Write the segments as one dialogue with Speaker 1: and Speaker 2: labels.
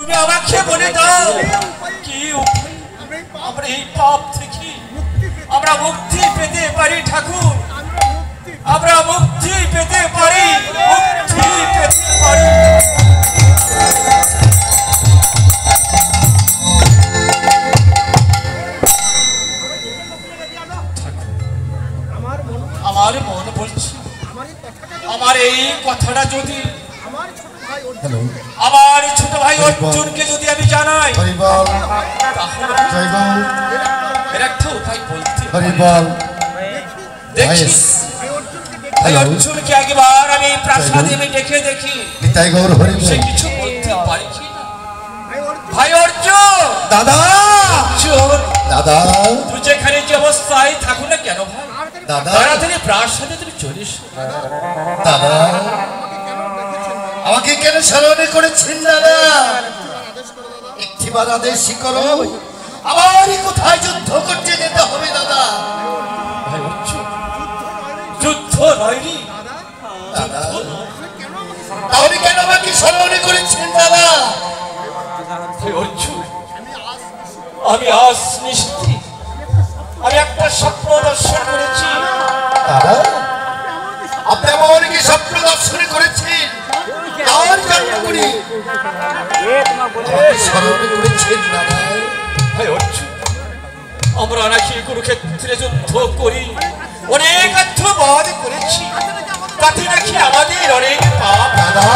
Speaker 1: তুমি আমাকে বলে দাও কি উপায় আমরা এই পাপ থেকে আমরা মুক্তি পেতে পারি ঠাকুর, আমরা মুক্তি পেতে পারি, মুক্তি পেতে পারি। আমার মন বলছে আমার এই কথাটা যদি আমার ছোট ভাই অর্জুনকে যদি আমি জানাই একটা উপায় বলতে অর্জুনকে একবার আমি প্রাসাদে আমি ডেকে দেখি সে কিছু বলতে পারি কি না। ভাই অর্জুন,
Speaker 2: দাদা দাদা
Speaker 1: তুই যেখানে যে অবস্থায় থাকো না কেন ভাই,
Speaker 2: দাদা
Speaker 1: তাড়াতাড়ি প্রাসাদে তুমি চলে এসো।
Speaker 2: দাদা আমাকে কেন স্মরণে করেছেন দাদা? একটিবার আদেশ করো, আমারই কোথায় যুদ্ধ করতে যেতে হবে দাদা?
Speaker 1: ভাই অর্জুন, যুদ্ধ নয়নি
Speaker 2: দাদা, তাহলে কেন আমাকে স্মরণে করেছেন দাদা?
Speaker 1: ভাই অর্জুন, আমি আজ নিশ্চিত আমি একটা স্বপ্ন দর্শন করেছি।
Speaker 2: দাদা আপনি আমাকে স্বপ্ন দর্শন করেছেন, আর জন্ম করি স্মরণে করেছেন দাদা।
Speaker 1: ভাই অর্জুন, আমরা নাকি কুরুক্ষেত্রে যুদ্ধ করি, অনেক আত্মবাদ করেছি, তাতে নাকি আমাদের অনেক পাপ।
Speaker 2: দাদা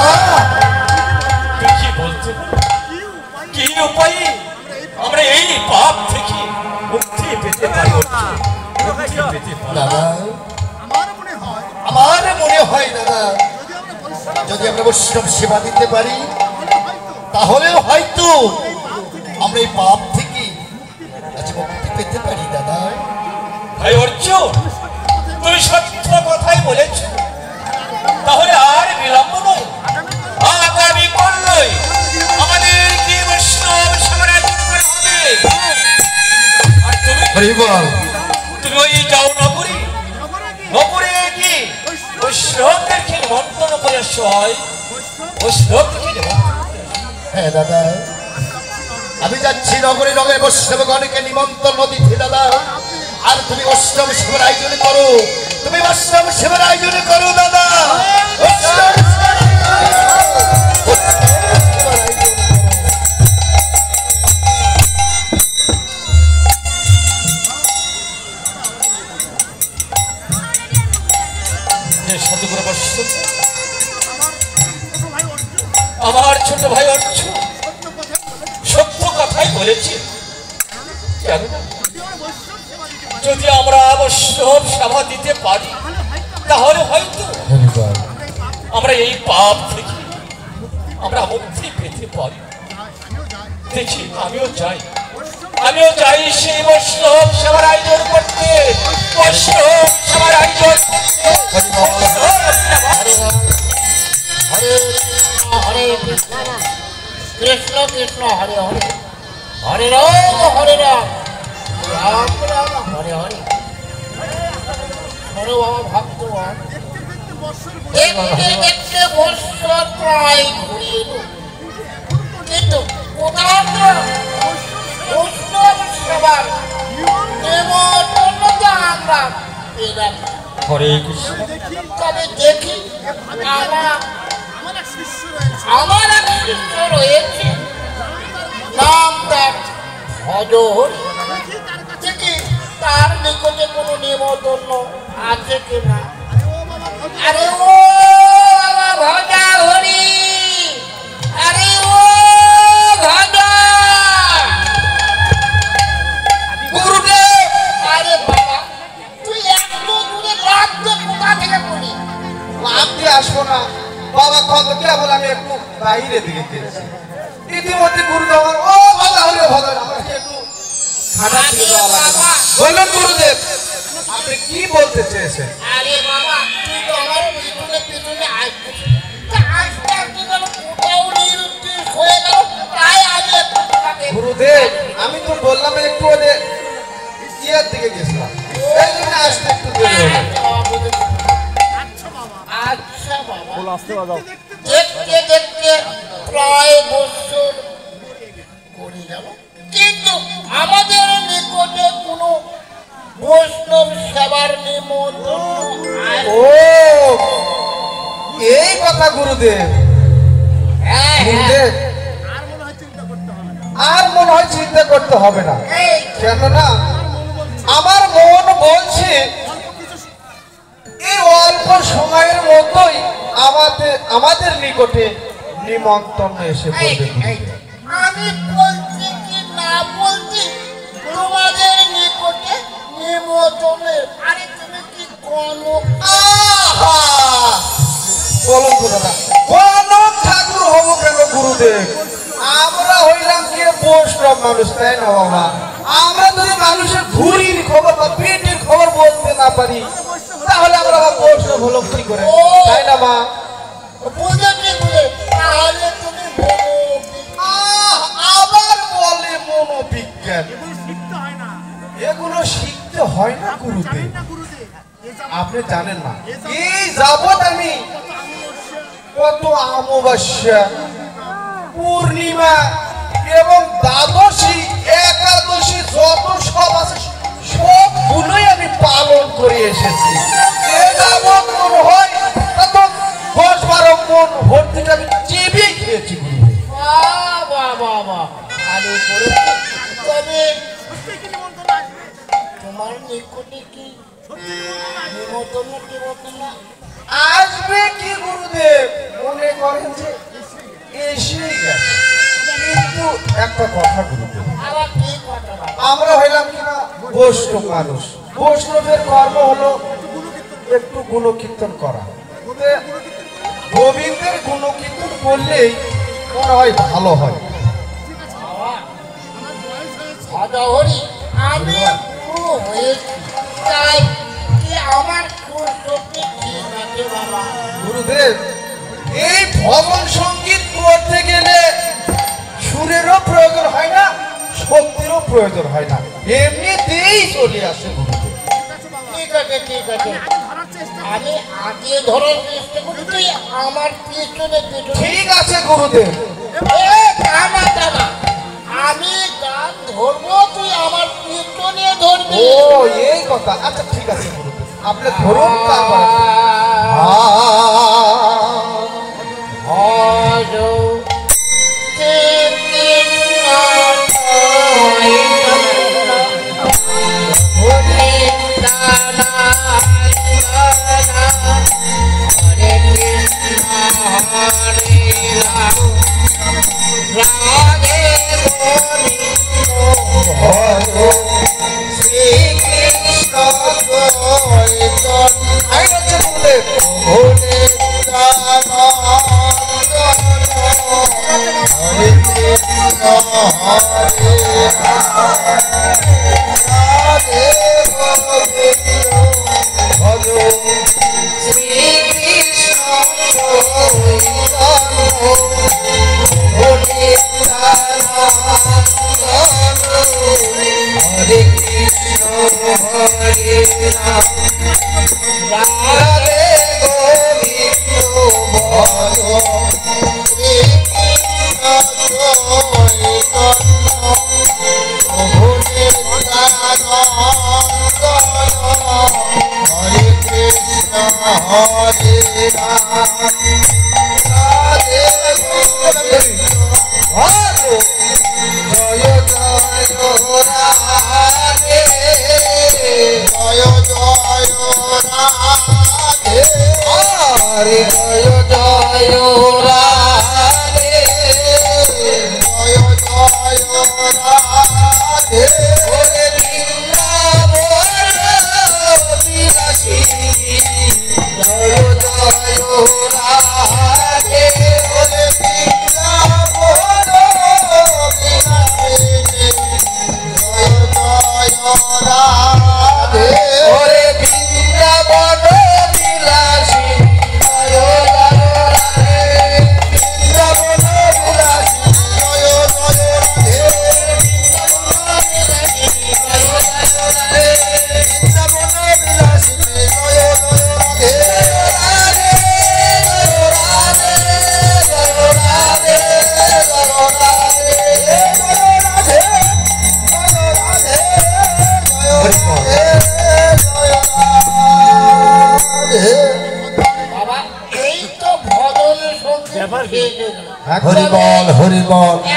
Speaker 1: তুই কি বলতে কি উপায়ে আমরা এই পাপ থেকে মুক্তি পেতে পারি অর্জুন, মুক্তি পেতে পারি?
Speaker 2: দাদা আমার মনে হয় দাদা যদি আমরা বৈষ্ণব সেবা দিতে পারি তাহলে হয়তো আমরা এই পাপ থেকে মুক্তি পেতে পারি দাদা।
Speaker 1: ভাই অর্জুন, তুমি সত্য কথাই বলেছ, তাহলে আর বিলম্ব নয়, আগামী কালই আমাদের কি বৈষ্ণব সেবা করা হবে। আর তুমি ওই যাও নগরী, নগরে কি বৈষ্ণবদেরকে নিমন্ত্রণ করে সয়, বৈষ্ণবদেরকে নিমন্ত্রণ।
Speaker 2: হ্যাঁ দাদা, আমি যাচ্ছি নগরী নগরে বৈষ্ণবগণকে নিমন্ত্রণ দিতে দাদা। আর তুমি বৈষ্ণব সেবার আয়োজন করো, তুমি বৈষ্ণব সেবার আয়োজন করো দাদা।
Speaker 1: আমার ছোট ভাই অর্জুন সত্য কথাই বলেছে, যদি আমরা বৈষ্ণব সেবা দিতে পারি তাহলে হয়তো আমরা এই পাপ থেকে আমরা মুক্তি পেতে পারি। দেখি আমিও যাই সেই বৈষ্ণব সেবার আয়োজন করতে, বৈষ্ণব সেবার আয়োজন
Speaker 2: হরে কৃষ্ণ কৃষ্ণ হরে হরে, হরে রাম হরে রাম, রাম রাম হরে হরে। হরে বাবা ভক্তবান, দেখতে দেখতে বৎসর প্রায় ঘুরিয়ে এলো, কিন্তু কোথাও বৈষ্ণব সেবার নেমন্তন্নতা আমরা পেলাম।
Speaker 1: হরে কৃষ্ণ।
Speaker 2: তবে দেখি আমার এক শিষ্য রয়েছে, নাম তার ভজন, দেখি তার নিকটে কোনো নিমন্ত্রণ আছে কিনা। আরে ও বাবা ভজা হরি, আরে ও ভজা গুরুদেব। আরে বাবা তুই একটু দূরে রাখতে কোথা থেকে বলি?
Speaker 3: আপনি আসবো না বাবা, কত কেবল আমি একটু বাইরে দিকে গেছি, ইতিমধ্যে গুরুদেব ও ভালো হলে ভালো আমাকে একটু খানা দিয়ে দেওয়া লাগবে। বলুন গুরুদেব, আপনি কি বলতে চেয়েছেন?
Speaker 2: আরে বাবা তুই তো আমার পিছনে পিছনে আসছিস, আস্তে আস্তে যেন কোথাও নিরুদ্দেশ হয়ে গেল, তাই আমি
Speaker 3: গুরুদেব আমি তো বললাম একটু ওদের ইয়ের দিকে গেছিলাম, এই জন্য আসতে একটু দেরি হলো।
Speaker 2: আচ্ছা বাবা, দেখতে দেখতে প্রায় বছর
Speaker 3: গুরুদেব গুরুদেব আর মনে হয় চিন্তা করতে হবে না কেননা আমার মন বলছে এই অল্প সময়ের মতোই আমাদের নিকটে নিমন্ত্রণ এসে পড়বে
Speaker 4: আমি বলছি কি না বলছি তোমাদের নিকটে নিমন্ত্রণের আরে তুমি কি কোনো
Speaker 3: বলুন তো দাদা কনক ঠাকুর হবো কেন গুরুদেব আমরা হইলাম কি বৈষ্ণব মানুষ তাই না বাবা আমরা যদি মানুষের ঘুরির খবর বা পেটের খবর বলতে না পারি তাহলে আমরা বৈষ্ণব হলো কি করে তাই না মা
Speaker 4: বুঝেছি বুঝে তাহলে তুমি
Speaker 3: আবার বলে মনোবিজ্ঞান এগুলো শিখতে হয় না গুরুদেব আপনি জানেন না এই যাবত আমি কত অমাবস্যা পূর্ণিমা এবং দ্বাদশী একাদশী যত সব আছে সবগুলোই আমি পালন করে এসেছি এ যাবত মনে হয় তত 10-12 মন ভর্তিটা আমি চেপেই খেয়েছি গুরুদেব
Speaker 4: বাবা আরে তবে তোমার নিকটে কি নিমন্ত্রণ কি বলতে না
Speaker 3: আসবে কি গুরুদেব মনে করেন যে এসেই গেছে কিন্তু একটা কথা গুরুদেব
Speaker 4: আবার কি কথা
Speaker 3: আমরা হইলাম কিনা বৈষ্ণব মানুষ বৈষ্ণবের কর্ম হলো একটু গুণকীর্তন করা গোবিন্দের গুণকীর্তন করলেই মনে হয় ভালো হয়
Speaker 4: হরি আমি পুরো হয়েছি তাই কি আমার সত্যি ঠিক আছে বাবা
Speaker 3: গুরুদেব এই ভজন সঙ্গীত করতে গেলে সুরেরও প্রয়োজন হয় না শক্তিরও প্রয়োজন হয় না এমনিতেই চলে আসে গুরুদেব
Speaker 4: ঠিক আছে আমি আগে ধরার চেষ্টা করি তুই আমার পিছনে
Speaker 3: ঠিক আছে গুরুদেব
Speaker 4: আমি গান ধরবো তুই আমার পিছনে ধরবি
Speaker 3: ও এই কথা আচ্ছা ঠিক আছে গুরুদেব আপনি ধরুন তারপর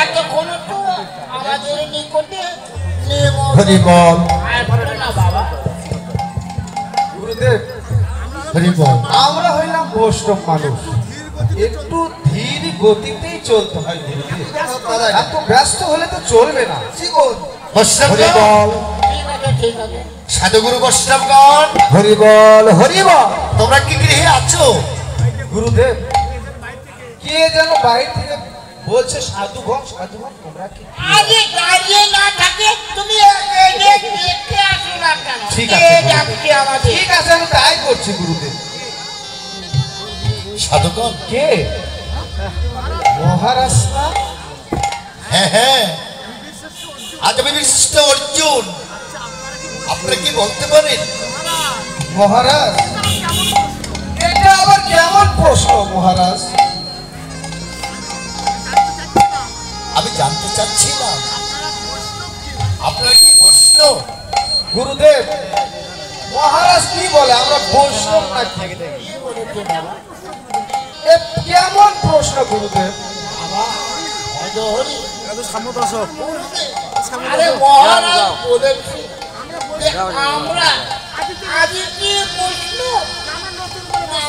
Speaker 4: এতক্ষণ তো আমাদের নিকটে
Speaker 2: হরি বল
Speaker 4: না বাবা।
Speaker 3: গুরুদেব
Speaker 2: হরি বল।
Speaker 3: আমরা হইলাম বৈষ্ণব মানুষ, একটু ধীর গতিতেই চলতে হয় গুরুদেব। এত ব্যস্ত হলে তো চলবে না।
Speaker 2: বৈষ্ণবগণ,
Speaker 4: ঠিক আছে ঠিক আছে।
Speaker 2: সাধুগুরু বৈষ্ণবগণ,
Speaker 3: হরি বল হরি বল।
Speaker 2: তোমরা কি গৃহে আছো?
Speaker 3: গুরুদেব কে যেন বাইরে থেকে বলছে সাধুগণ সাধুগণ, তোমরা কি?
Speaker 4: আরে দাঁড়িয়ে না থাকে তুমি দেখতে আসো না কেন?
Speaker 3: ঠিক
Speaker 4: কে
Speaker 3: আছে
Speaker 4: ডাকছে আমাদের?
Speaker 3: ঠিক আছে, আমি তাই করছি গুরুদেব।
Speaker 2: সাধুগণ,
Speaker 3: কে? মহারাজ না?
Speaker 2: হ্যাঁ হ্যাঁ, আজ আমি বিশিষ্ট অর্জুন। আপনারা কি বলতে পারেন?
Speaker 3: মহারাজ এটা আবার কেমন প্রশ্ন মহারাজ?
Speaker 2: আমি জানতে চাচ্ছিলাম আপনারা কি বৈষ্ণব?
Speaker 3: গুরুদেব মহারাজ কি বলে আমরা বৈষ্ণব নাকি? এ কেমন প্রশ্ন গুরুদেব?
Speaker 4: আরে মহারাজ বলেছি যে আমরা আদিকে প্রশ্ন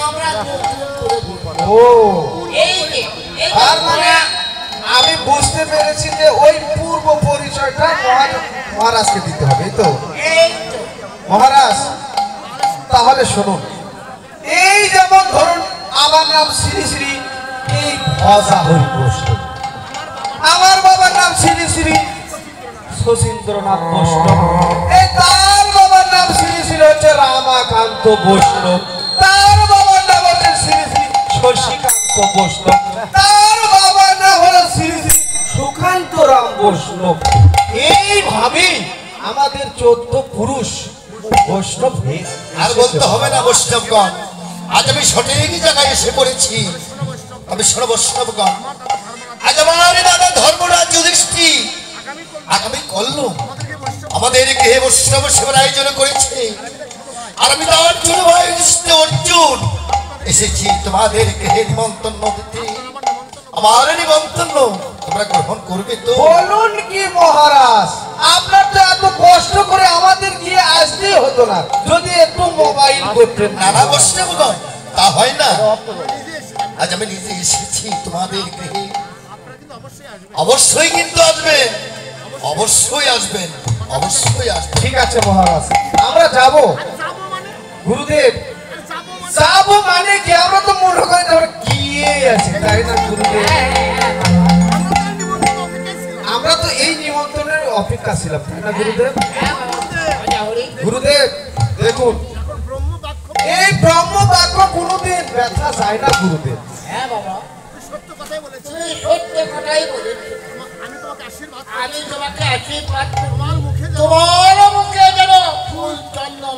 Speaker 4: আমরা
Speaker 3: ও
Speaker 4: এই যে
Speaker 3: তার মানে আমি বুঝতে পেরেছি যে ওই পূর্ব পরিচয়টা মহারাজকে দিতে হবে, এই তো?
Speaker 4: এই তো
Speaker 3: মহারাজ তাহলে শুনুন, এই যেমন ধরুন আমার নাম শ্রী শ্রী এই ভজা হরি বৈষ্ণব, আমার বাবার নাম শ্রী শ্রী শচীন্দ্রনাথ বৈষ্ণব, এই তার বাবার নাম শ্রী শ্রী হচ্ছে রামাকান্ত বৈষ্ণব, তার বাবার নাম হচ্ছে শ্রী শ্রী শশীকান্ত বৈষ্ণব, তার বাবার নাম হলো শ্রী শ্রী সুকান্তরাম বৈষ্ণব। এইভাবেই আমাদের 14 পুরুষ বৈষ্ণব
Speaker 2: আর বলতে হবে না বৈষ্ণবগণ, আজ আমি সঠিক জায়গায় এসে পড়েছি। আমি সর্বৈষ্ণবগণ, আজ আমার দাদা ধর্মরাজ যুধিষ্ঠির আগামী কল্লম আমাদের গৃহে বৈষ্ণব সেবার আয়োজন করেছে। আর আমি তার ছোট ভাই বিশিষ্ট অর্জুন এসেছি তোমাদের গৃহে নিমন্ত্রণ দিতে। আমার নিমন্ত্রণ তোমরা গ্রহণ করবে তো?
Speaker 3: বলুন কি মহারাজ, আপনার তো এত কষ্ট করে আমাদের গিয়ে আসতেই হতো না যদি একটু মোবাইল করতেন।
Speaker 2: নানা বৈষ্ণবগণ, তা হয় না। আজ আমি নিজে এসেছি তোমাদের গৃহে। অবশ্যই কিন্তু আসবেন, অবশ্যই আসবেন, অবশ্যই আসবেন।
Speaker 3: ঠিক আছে মহারাজ, আমরা যাব। গুরুদেব যাব মানে কি, আমরা তো মনে করি আমরা গিয়ে আছি, তাই না গুরুদেব? আমরা তো এই নিমন্ত্রণের অপেক্ষা ছিলাম, তাই না গুরুদেব? গুরুদেব দেখুন, এই ব্রহ্ম বাক্য কোনোদিন ব্যথা যায় না গুরুদেব।
Speaker 4: হ্যাঁ বাবা তুমি সত্য কথাই বলেছো। আমি তোমাকে আশীর্বাদ করব, তোমার মুখে যেন ফুল চন্দন